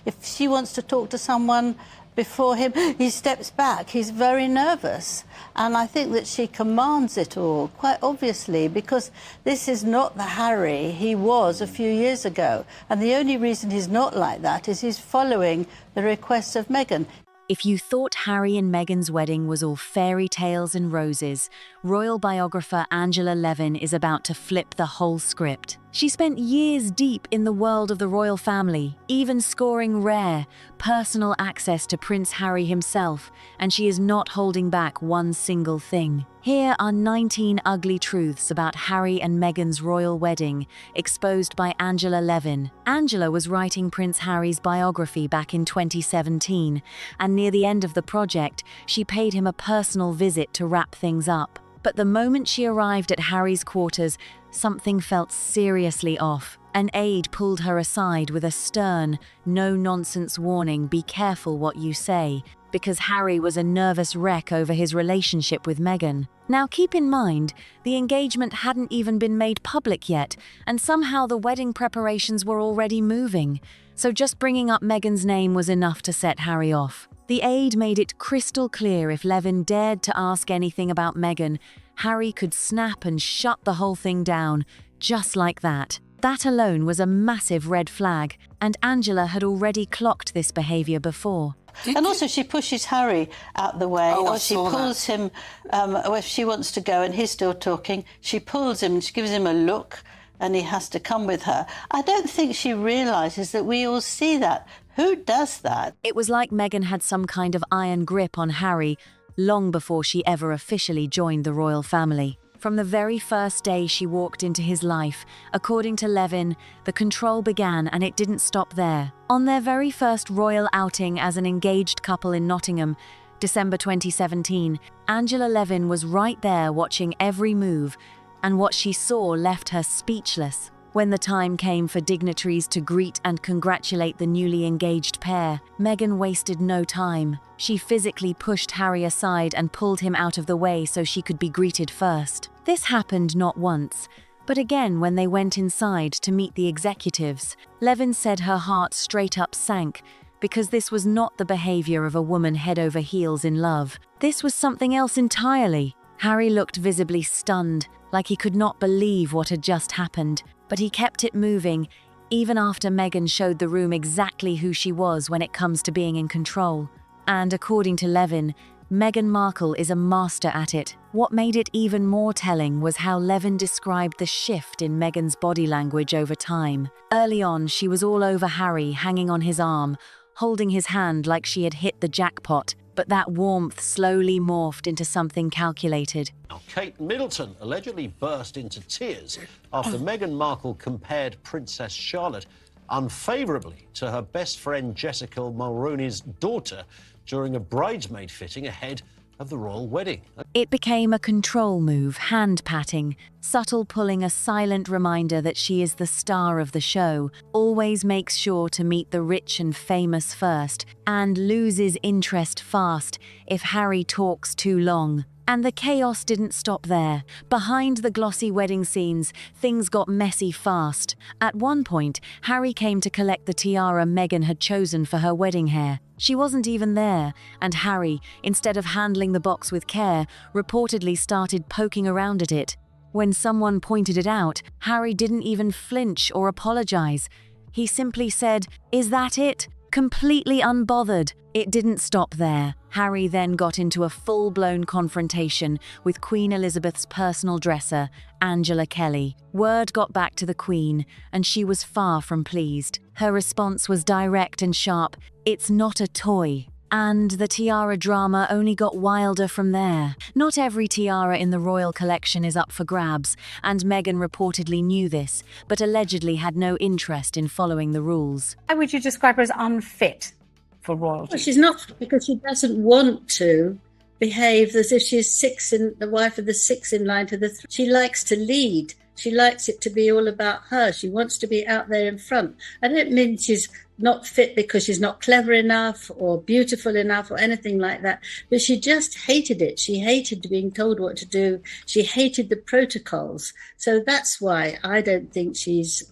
If she wants to talk to someone before him, he steps back. He's very nervous. And I think that she commands it all, quite obviously, because this is not the Harry he was a few years ago. And the only reason he's not like that is he's following the requests of Meghan. If you thought Harry and Meghan's wedding was all fairy tales and roses, royal biographer Angela Levin is about to flip the whole script. She spent years deep in the world of the royal family, even scoring rare, personal access to Prince Harry himself, and she is not holding back one single thing. Here are 19 ugly truths about Harry and Meghan's royal wedding, exposed by Angela Levin. Angela was writing Prince Harry's biography back in 2017, and near the end of the project, she paid him a personal visit to wrap things up. But the moment she arrived at Harry's quarters, something felt seriously off. An aide pulled her aside with a stern, no-nonsense warning, "Be careful what you say," because Harry was a nervous wreck over his relationship with Meghan. Now keep in mind, the engagement hadn't even been made public yet, and somehow the wedding preparations were already moving. So just bringing up Meghan's name was enough to set Harry off. The aide made it crystal clear if Levin dared to ask anything about Meghan, Harry could snap and shut the whole thing down, just like that. That alone was a massive red flag, and Angela had already clocked this behaviour before. And also she pushes Harry out the way, or she pulls him, if she wants to go and he's still talking, she pulls him, she gives him a look, and he has to come with her. I don't think she realises that we all see that. Who does that? It was like Meghan had some kind of iron grip on Harry long before she ever officially joined the royal family. From the very first day she walked into his life, according to Levin, the control began, and it didn't stop there. On their very first royal outing as an engaged couple in Nottingham, December 2017, Angela Levin was right there watching every move, and what she saw left her speechless. When the time came for dignitaries to greet and congratulate the newly engaged pair, Meghan wasted no time. She physically pushed Harry aside and pulled him out of the way so she could be greeted first. This happened not once, but again when they went inside to meet the executives. Levin said her heart straight up sank, because this was not the behavior of a woman head over heels in love. This was something else entirely. Harry looked visibly stunned, like he could not believe what had just happened. But he kept it moving, even after Meghan showed the room exactly who she was when it comes to being in control. And according to Levin, Meghan Markle is a master at it. What made it even more telling was how Levin described the shift in Meghan's body language over time. Early on, she was all over Harry, hanging on his arm, holding his hand like she had hit the jackpot. But that warmth slowly morphed into something calculated. Kate Middleton allegedly burst into tears after Meghan Markle compared Princess Charlotte unfavourably to her best friend Jessica Mulroney's daughter during a bridesmaid fitting ahead of the royal wedding. It became a control move, hand-patting, subtle pulling, a silent reminder that she is the star of the show, always makes sure to meet the rich and famous first, and loses interest fast if Harry talks too long. And the chaos didn't stop there. Behind the glossy wedding scenes, things got messy fast. At one point, Harry came to collect the tiara Meghan had chosen for her wedding hair. She wasn't even there, and Harry, instead of handling the box with care, reportedly started poking around at it. When someone pointed it out, Harry didn't even flinch or apologize. He simply said, "Is that it?" Completely unbothered. It didn't stop there. Harry then got into a full-blown confrontation with Queen Elizabeth's personal dresser, Angela Kelly. Word got back to the Queen, and she was far from pleased. Her response was direct and sharp: "It's not a toy." And the tiara drama only got wilder from there. Not every tiara in the royal collection is up for grabs, and Meghan reportedly knew this, but allegedly had no interest in following the rules. How would you describe her as unfit for royalty? Well, she's not, because she doesn't want to behave as if she's the wife of the six in line to the three. She likes to lead. She likes it to be all about her. She wants to be out there in front. I don't mean she's not fit because she's not clever enough or beautiful enough or anything like that, but she just hated it. She hated being told what to do. She hated the protocols. So that's why I don't think she's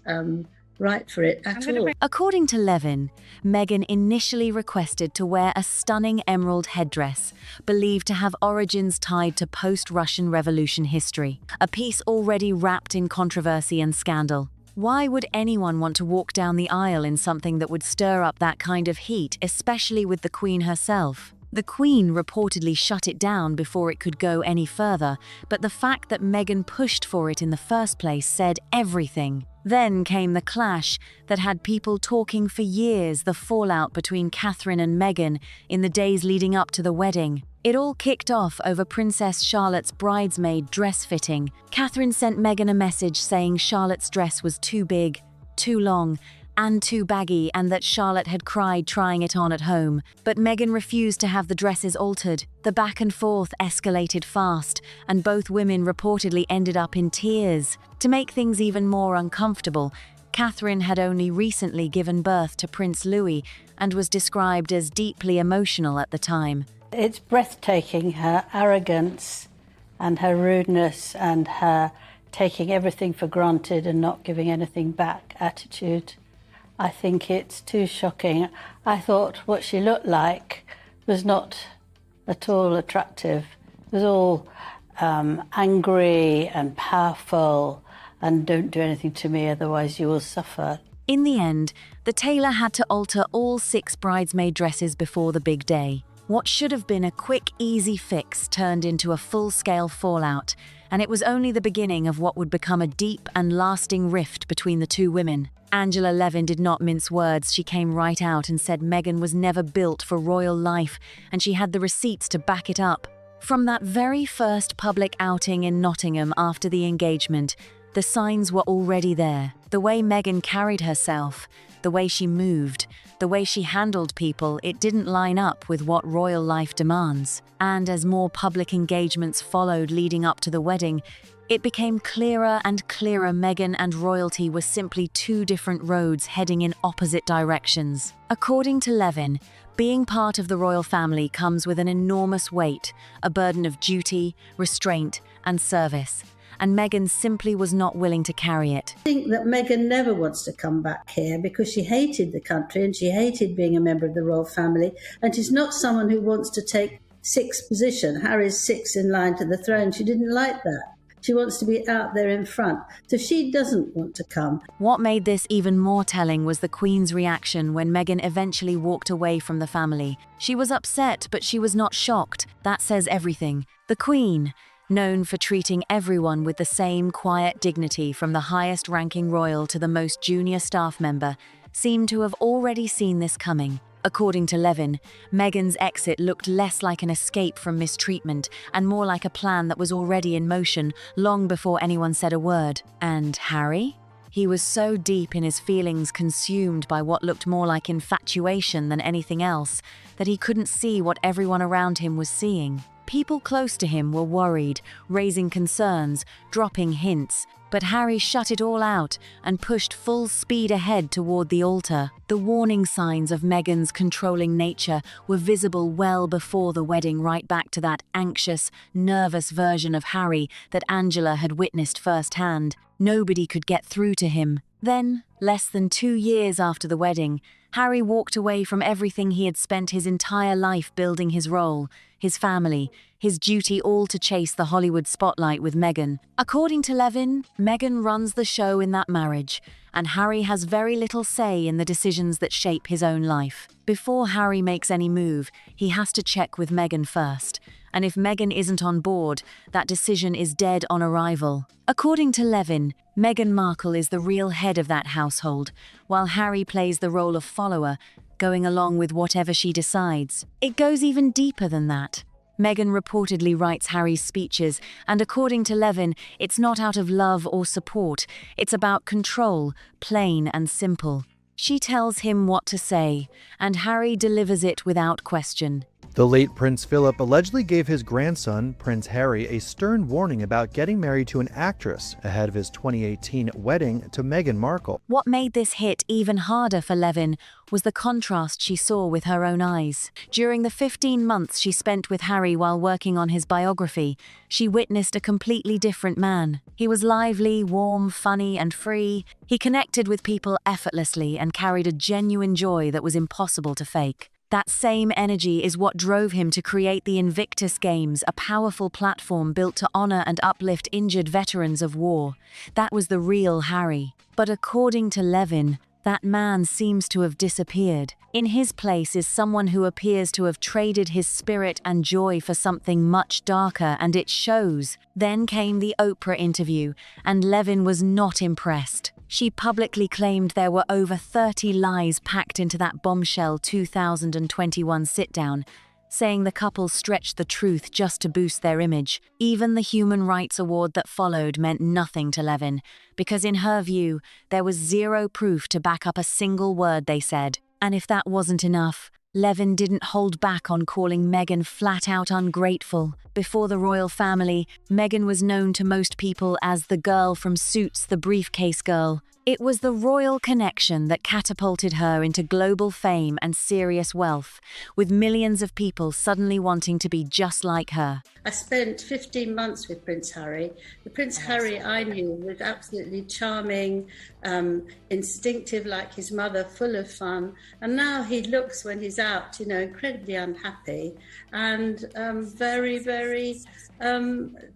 right for it at all. According to Levin, Meghan initially requested to wear a stunning emerald headdress, believed to have origins tied to post-Russian Revolution history, a piece already wrapped in controversy and scandal. Why would anyone want to walk down the aisle in something that would stir up that kind of heat, especially with the Queen herself? The Queen reportedly shut it down before it could go any further, but the fact that Meghan pushed for it in the first place said everything. Then came the clash that had people talking for years, the fallout between Catherine and Meghan in the days leading up to the wedding. It all kicked off over Princess Charlotte's bridesmaid dress fitting. Catherine sent Meghan a message saying Charlotte's dress was too big, too long, and too baggy, and that Charlotte had cried trying it on at home. But Meghan refused to have the dresses altered. The back and forth escalated fast, and both women reportedly ended up in tears. To make things even more uncomfortable, Catherine had only recently given birth to Prince Louis and was described as deeply emotional at the time. It's breathtaking, her arrogance and her rudeness and her taking everything for granted and not giving anything back attitude. I think it's too shocking. I thought what she looked like was not at all attractive. It was all angry and powerful and don't do anything to me, otherwise you will suffer. In the end, the tailor had to alter all 6 bridesmaid dresses before the big day. What should have been a quick, easy fix turned into a full-scale fallout, and it was only the beginning of what would become a deep and lasting rift between the two women. Angela Levin did not mince words. She came right out and said Meghan was never built for royal life, and she had the receipts to back it up. From that very first public outing in Nottingham after the engagement, the signs were already there. The way Meghan carried herself, the way she moved, the way she handled people, it didn't line up with what royal life demands. And as more public engagements followed leading up to the wedding, it became clearer and clearer Meghan and royalty were simply 2 different roads heading in opposite directions. According to Levin, being part of the royal family comes with an enormous weight, a burden of duty, restraint, and service. And Meghan simply was not willing to carry it. I think that Meghan never wants to come back here because she hated the country and she hated being a member of the royal family, and she's not someone who wants to take 6th position. Harry's 6th in line to the throne. She didn't like that. She wants to be out there in front. So she doesn't want to come. What made this even more telling was the Queen's reaction when Meghan eventually walked away from the family. She was upset, but she was not shocked. That says everything. The Queen, known for treating everyone with the same quiet dignity from the highest-ranking royal to the most junior staff member, seemed to have already seen this coming. According to Levin, Meghan's exit looked less like an escape from mistreatment and more like a plan that was already in motion long before anyone said a word. And Harry? He was so deep in his feelings, consumed by what looked more like infatuation than anything else, that he couldn't see what everyone around him was seeing. People close to him were worried, raising concerns, dropping hints, but Harry shut it all out and pushed full speed ahead toward the altar. The warning signs of Meghan's controlling nature were visible well before the wedding, right back to that anxious, nervous version of Harry that Angela had witnessed firsthand. Nobody could get through to him. Then, less than 2 years after the wedding, Harry walked away from everything he had spent his entire life building: his role, his family, his duty, all to chase the Hollywood spotlight with Meghan. According to Levin, Meghan runs the show in that marriage, and Harry has very little say in the decisions that shape his own life. Before Harry makes any move, he has to check with Meghan first. And if Meghan isn't on board, that decision is dead on arrival. According to Levin, Meghan Markle is the real head of that household, while Harry plays the role of follower, going along with whatever she decides. It goes even deeper than that. Meghan reportedly writes Harry's speeches, and according to Levin, it's not out of love or support, it's about control, plain and simple. She tells him what to say, and Harry delivers it without question. The late Prince Philip allegedly gave his grandson, Prince Harry, a stern warning about getting married to an actress ahead of his 2018 wedding to Meghan Markle. What made this hit even harder for Levin was the contrast she saw with her own eyes. During the 15 months she spent with Harry while working on his biography, she witnessed a completely different man. He was lively, warm, funny, and free. He connected with people effortlessly and carried a genuine joy that was impossible to fake. That same energy is what drove him to create the Invictus Games, a powerful platform built to honor and uplift injured veterans of war. That was the real Harry. But according to Levin, that man seems to have disappeared. In his place is someone who appears to have traded his spirit and joy for something much darker, and it shows. Then came the Oprah interview, and Levin was not impressed. She publicly claimed there were over 30 lies packed into that Bombshell 2021 sit-down, saying the couple stretched the truth just to boost their image. Even the Human Rights Award that followed meant nothing to Levin, because in her view, there was zero proof to back up a single word they said. And if that wasn't enough, Levin didn't hold back on calling Meghan flat out ungrateful. Before the royal family, Meghan was known to most people as the girl from Suits, the briefcase girl. It was the royal connection that catapulted her into global fame and serious wealth, with millions of people suddenly wanting to be just like her. I spent 15 months with Prince Harry. The Prince Harry I knew was absolutely charming, instinctive like his mother, full of fun. And now he looks, when he's out, incredibly unhappy and very, very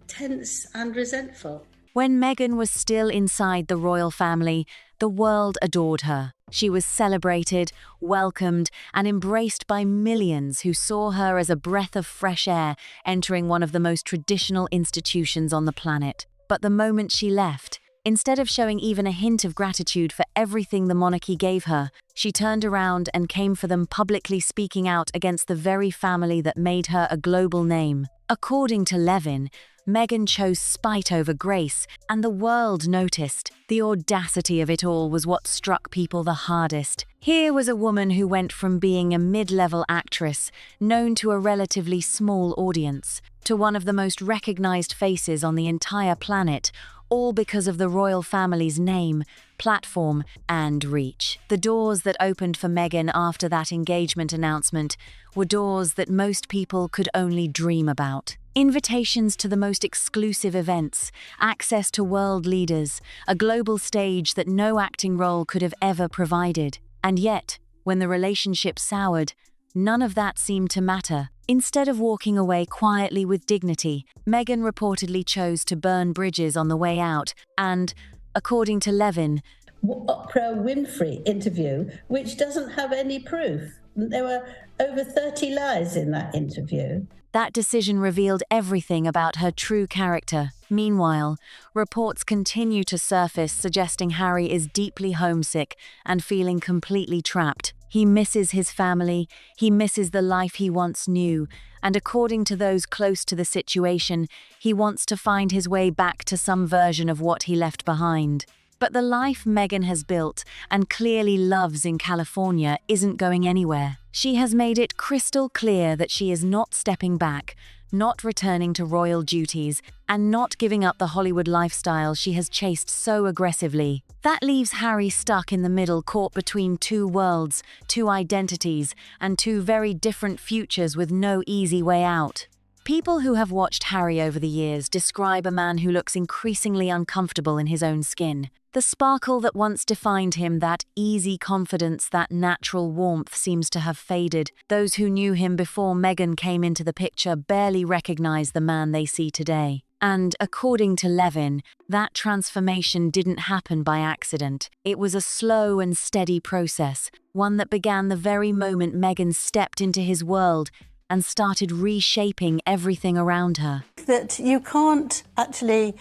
tense and resentful. When Meghan was still inside the royal family, the world adored her. She was celebrated, welcomed, and embraced by millions who saw her as a breath of fresh air entering one of the most traditional institutions on the planet. But the moment she left, instead of showing even a hint of gratitude for everything the monarchy gave her, she turned around and came for them, publicly speaking out against the very family that made her a global name. According to Levin, Meghan chose spite over grace, and the world noticed. The audacity of it all was what struck people the hardest. Here was a woman who went from being a mid-level actress, known to a relatively small audience, to one of the most recognized faces on the entire planet, all because of the royal family's name, platform, and reach. The doors that opened for Meghan after that engagement announcement were doors that most people could only dream about. Invitations to the most exclusive events, access to world leaders, a global stage that no acting role could have ever provided. And yet, when the relationship soured, none of that seemed to matter. Instead of walking away quietly with dignity, Meghan reportedly chose to burn bridges on the way out and, according to Levin, Oprah Winfrey interview, which doesn't have any proof. There were over 30 lies in that interview. That decision revealed everything about her true character. Meanwhile, reports continue to surface suggesting Harry is deeply homesick and feeling completely trapped. He misses his family, he misses the life he once knew, and according to those close to the situation, he wants to find his way back to some version of what he left behind. But the life Meghan has built and clearly loves in California isn't going anywhere. She has made it crystal clear that she is not stepping back, not returning to royal duties, and not giving up the Hollywood lifestyle she has chased so aggressively. That leaves Harry stuck in the middle, caught between two worlds, two identities, and two very different futures with no easy way out. People who have watched Harry over the years describe a man who looks increasingly uncomfortable in his own skin. The sparkle that once defined him, that easy confidence, that natural warmth seems to have faded. Those who knew him before Meghan came into the picture barely recognize the man they see today. And, according to Levin, that transformation didn't happen by accident. It was a slow and steady process, one that began the very moment Meghan stepped into his world and started reshaping everything around her. That you can't actually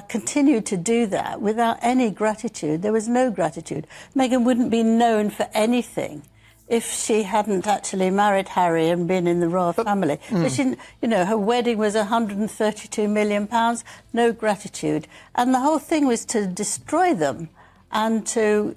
continue to do that without any gratitude. There was no gratitude. Meghan wouldn't be known for anything if she hadn't actually married Harry and been in the royal family. But she, her wedding was £132 million, no gratitude. And the whole thing was to destroy them and to,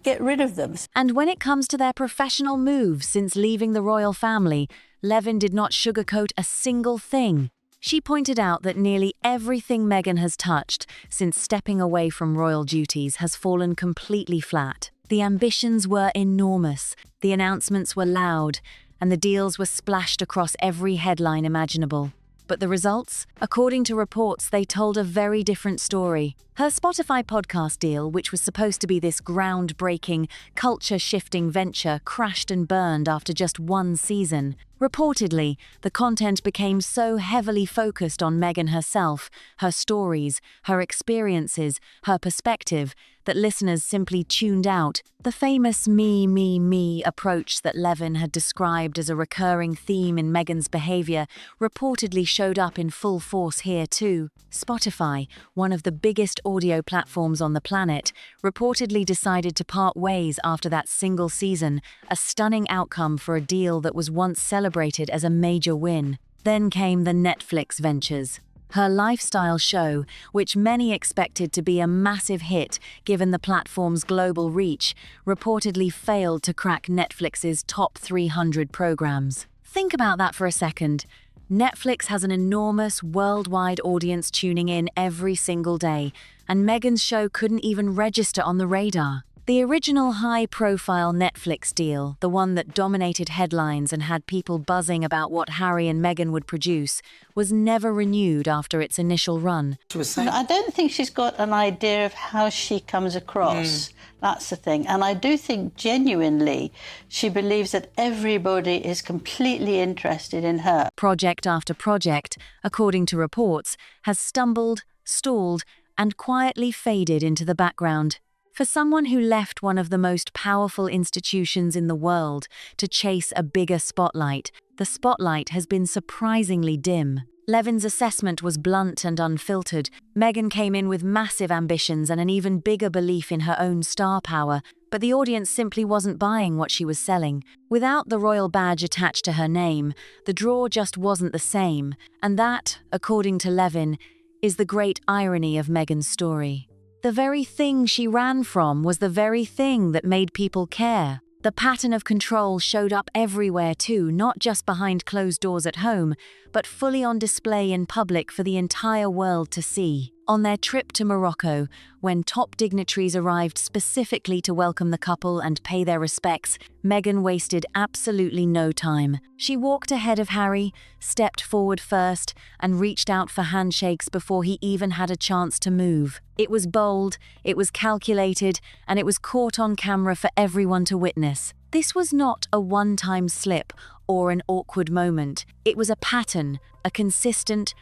get rid of them. And when it comes to their professional moves since leaving the royal family, Levin did not sugarcoat a single thing. She pointed out that nearly everything Meghan has touched since stepping away from royal duties has fallen completely flat. The ambitions were enormous, the announcements were loud, and the deals were splashed across every headline imaginable. But the results? According to reports, they told a very different story. Her Spotify podcast deal, which was supposed to be this groundbreaking, culture-shifting venture, crashed and burned after just one season. Reportedly, the content became so heavily focused on Meghan herself, her stories, her experiences, her perspective, that listeners simply tuned out. The famous me approach that Levin had described as a recurring theme in Meghan's behavior reportedly showed up in full force here too. Spotify, one of the biggest audio platforms on the planet, reportedly decided to part ways after that single season, a stunning outcome for a deal that was once celebrated as a major win. Then came the Netflix ventures. Her lifestyle show, which many expected to be a massive hit given the platform's global reach, reportedly failed to crack Netflix's top 300 programs. Think about that for a second. Netflix has an enormous worldwide audience tuning in every single day, and Meghan's show couldn't even register on the radar. The original high-profile Netflix deal, the one that dominated headlines and had people buzzing about what Harry and Meghan would produce, was never renewed after its initial run. I don't think she's got an idea of how she comes across. That's the thing. And I do think genuinely she believes that everybody is completely interested in her. Project after project, according to reports, has stumbled, stalled, and quietly faded into the background. For someone who left one of the most powerful institutions in the world to chase a bigger spotlight, the spotlight has been surprisingly dim. Levin's assessment was blunt and unfiltered. Meghan came in with massive ambitions and an even bigger belief in her own star power, but the audience simply wasn't buying what she was selling. Without the royal badge attached to her name, the draw just wasn't the same, and that, according to Levin, is the great irony of Meghan's story. The very thing she ran from was the very thing that made people care. The pattern of control showed up everywhere too, not just behind closed doors at home, but fully on display in public for the entire world to see. On their trip to Morocco, when top dignitaries arrived specifically to welcome the couple and pay their respects, Meghan wasted absolutely no time. She walked ahead of Harry, stepped forward first, and reached out for handshakes before he even had a chance to move. It was bold, it was calculated, and it was caught on camera for everyone to witness. This was not a one-time slip or an awkward moment. It was a pattern, a consistent,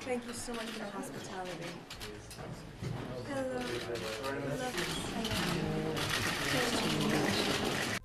Thank you so much for your hospitality.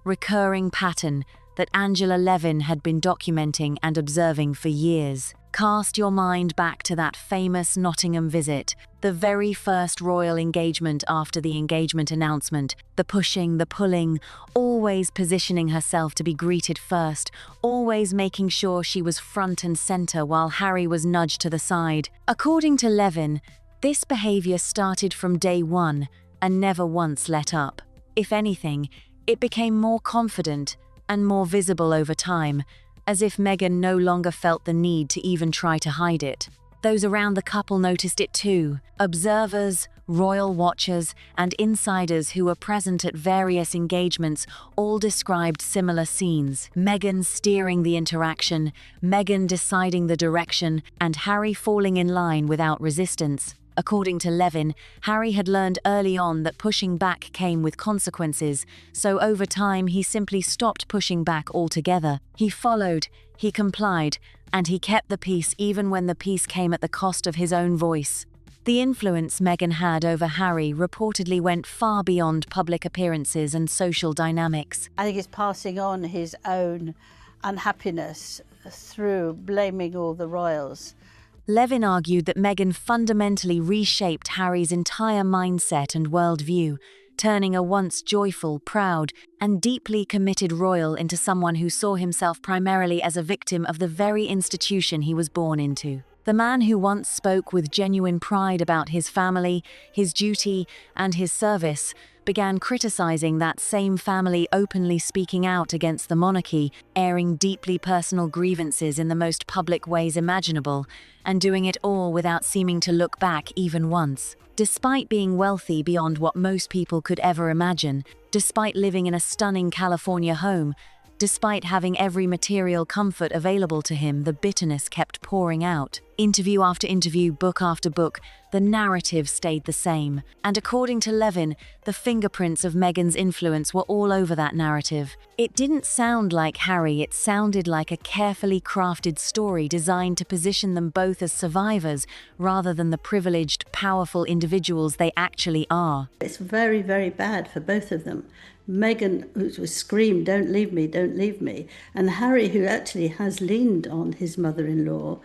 recurring pattern that Angela Levin had been documenting and observing for years. Cast your mind back to that famous Nottingham visit, the very first royal engagement after the engagement announcement, the pushing, the pulling, always positioning herself to be greeted first, always making sure she was front and center while Harry was nudged to the side. According to Levin, this behavior started from day one and never once let up. If anything, it became more confident and more visible over time, as if Meghan no longer felt the need to even try to hide it. Those around the couple noticed it too. Observers, royal watchers, and insiders who were present at various engagements all described similar scenes. Meghan steering the interaction, Meghan deciding the direction, and Harry falling in line without resistance. According to Levin, Harry had learned early on that pushing back came with consequences, so over time he simply stopped pushing back altogether. He followed, he complied, and he kept the peace even when the peace came at the cost of his own voice. The influence Meghan had over Harry reportedly went far beyond public appearances and social dynamics. I think he's passing on his own unhappiness through blaming all the royals. Levin argued that Meghan fundamentally reshaped Harry's entire mindset and worldview, turning a once joyful, proud, and deeply committed royal into someone who saw himself primarily as a victim of the very institution he was born into. The man who once spoke with genuine pride about his family, his duty, and his service, began criticizing that same family, openly speaking out against the monarchy, airing deeply personal grievances in the most public ways imaginable, and doing it all without seeming to look back even once. Despite being wealthy beyond what most people could ever imagine, despite living in a stunning California home, despite having every material comfort available to him, the bitterness kept pouring out. Interview after interview, book after book, the narrative stayed the same. And according to Levin, the fingerprints of Meghan's influence were all over that narrative. It didn't sound like Harry, it sounded like a carefully crafted story designed to position them both as survivors rather than the privileged, powerful individuals they actually are. It's very, very bad for both of them. Meghan, who was screamed, "Don't leave me, don't leave me," and Harry, who actually has leaned on his mother-in-law.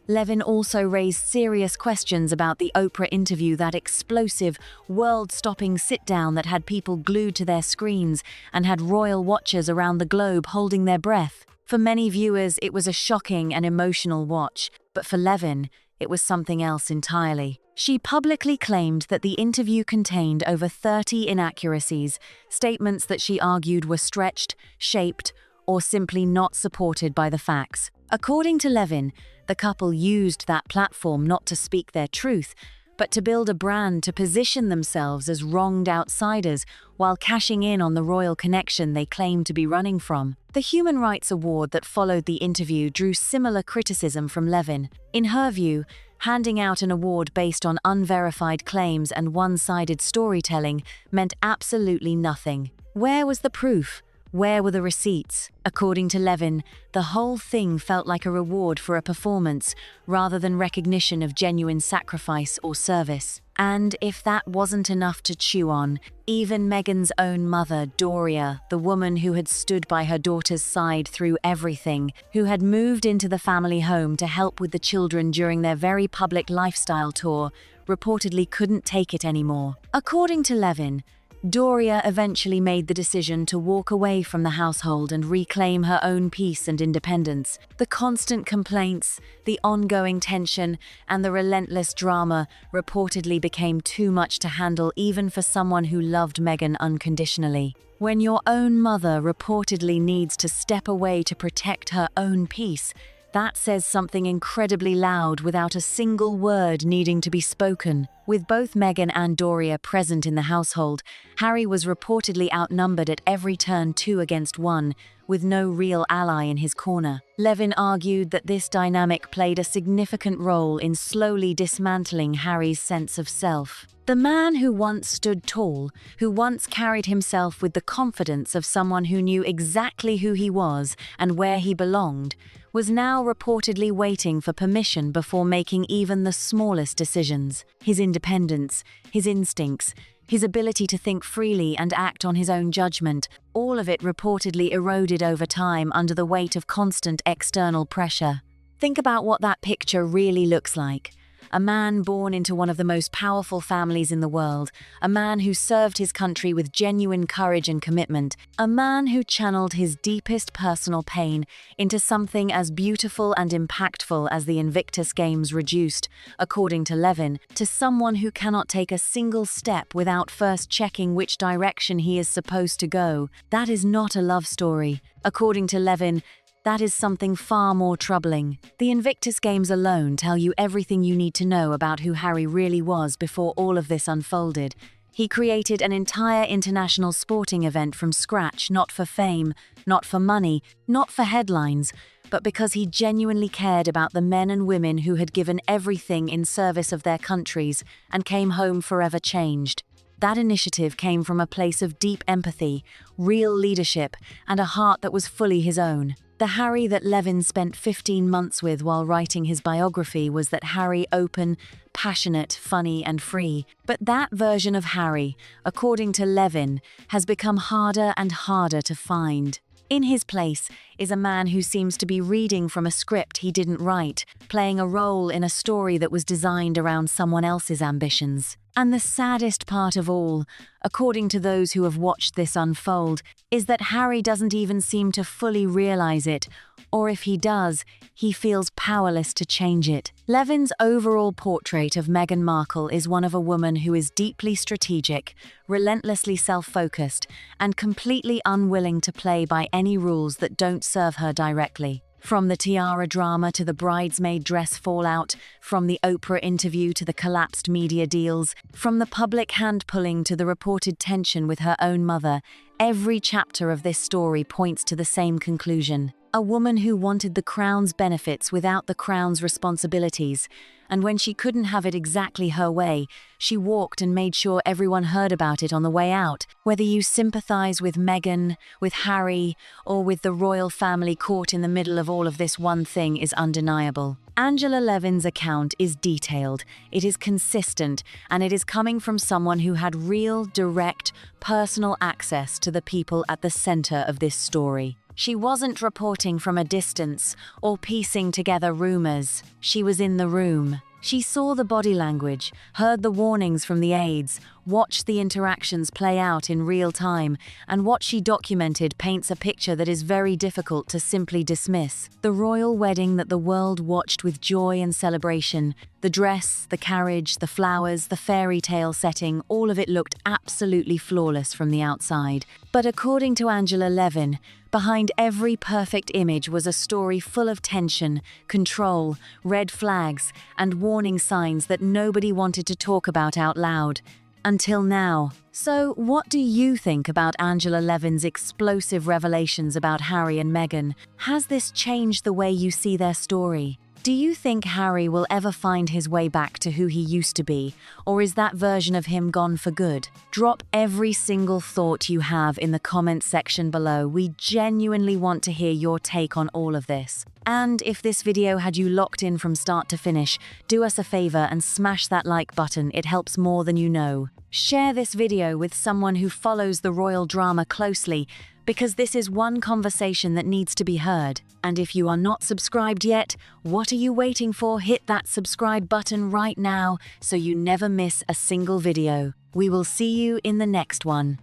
Levin also raised serious questions about the Oprah interview, that explosive, world-stopping sit-down that had people glued to their screens and had royal watchers around the globe holding their breath. For many viewers, it was a shocking and emotional watch, but for Levin, it was something else entirely. She publicly claimed that the interview contained over 30 inaccuracies, statements that she argued were stretched, shaped, or simply not supported by the facts. According to Levin, the couple used that platform not to speak their truth, but to build a brand to position themselves as wronged outsiders while cashing in on the royal connection they claimed to be running from. The Human Rights Award that followed the interview drew similar criticism from Levin. In her view, handing out an award based on unverified claims and one-sided storytelling meant absolutely nothing. Where was the proof? Where were the receipts? According to Levin, the whole thing felt like a reward for a performance rather than recognition of genuine sacrifice or service. And if that wasn't enough to chew on, even Meghan's own mother, Doria, the woman who had stood by her daughter's side through everything, who had moved into the family home to help with the children during their very public lifestyle tour, reportedly couldn't take it anymore. According to Levin, Doria eventually made the decision to walk away from the household and reclaim her own peace and independence. The constant complaints, the ongoing tension, and the relentless drama reportedly became too much to handle even for someone who loved Meghan unconditionally. When your own mother reportedly needs to step away to protect her own peace, that says something incredibly loud without a single word needing to be spoken. With both Meghan and Doria present in the household, Harry was reportedly outnumbered at every turn 2 against 1, with no real ally in his corner. Levin argued that this dynamic played a significant role in slowly dismantling Harry's sense of self. The man who once stood tall, who once carried himself with the confidence of someone who knew exactly who he was and where he belonged, was now reportedly waiting for permission before making even the smallest decisions. His independence, his instincts, his ability to think freely and act on his own judgment, all of it reportedly eroded over time under the weight of constant external pressure. Think about what that picture really looks like. A man born into one of the most powerful families in the world, a man who served his country with genuine courage and commitment, a man who channeled his deepest personal pain into something as beautiful and impactful as the Invictus Games reduced, according to Levin, to someone who cannot take a single step without first checking which direction he is supposed to go. That is not a love story. According to Levin, that is something far more troubling. The Invictus Games alone tell you everything you need to know about who Harry really was before all of this unfolded. He created an entire international sporting event from scratch, not for fame, not for money, not for headlines, but because he genuinely cared about the men and women who had given everything in service of their countries and came home forever changed. That initiative came from a place of deep empathy, real leadership, and a heart that was fully his own. The Harry that Levin spent 15 months with while writing his biography was that Harry open, passionate, funny, and free. But that version of Harry, according to Levin, has become harder and harder to find. In his place is a man who seems to be reading from a script he didn't write, playing a role in a story that was designed around someone else's ambitions. And the saddest part of all, according to those who have watched this unfold, is that Harry doesn't even seem to fully realize it, or if he does, he feels powerless to change it. Levin's overall portrait of Meghan Markle is one of a woman who is deeply strategic, relentlessly self-focused, and completely unwilling to play by any rules that don't serve her directly. From the tiara drama to the bridesmaid dress fallout, from the Oprah interview to the collapsed media deals, from the public hand-pulling to the reported tension with her own mother, every chapter of this story points to the same conclusion. A woman who wanted the crown's benefits without the crown's responsibilities, and when she couldn't have it exactly her way, she walked and made sure everyone heard about it on the way out. Whether you sympathize with Meghan, with Harry, or with the royal family caught in the middle of all of this, one thing is undeniable. Angela Levin's account is detailed, it is consistent, and it is coming from someone who had real, direct, personal access to the people at the center of this story. She wasn't reporting from a distance or piecing together rumors. She was in the room. She saw the body language, heard the warnings from the aides, watched the interactions play out in real time, and what she documented paints a picture that is very difficult to simply dismiss. The royal wedding that the world watched with joy and celebration, the dress, the carriage, the flowers, the fairy tale setting, all of it looked absolutely flawless from the outside. But according to Angela Levin, behind every perfect image was a story full of tension, control, red flags, and warning signs that nobody wanted to talk about out loud. Until now. So, what do you think about Angela Levin's explosive revelations about Harry and Meghan? Has this changed the way you see their story? Do you think Harry will ever find his way back to who he used to be, or is that version of him gone for good? Drop every single thought you have in the comments section below. We genuinely want to hear your take on all of this. And if this video had you locked in from start to finish, do us a favor and smash that like button. It helps more than you know. Share this video with someone who follows the royal drama closely, because this is one conversation that needs to be heard. And if you are not subscribed yet, what are you waiting for? Hit that subscribe button right now so you never miss a single video. We will see you in the next one.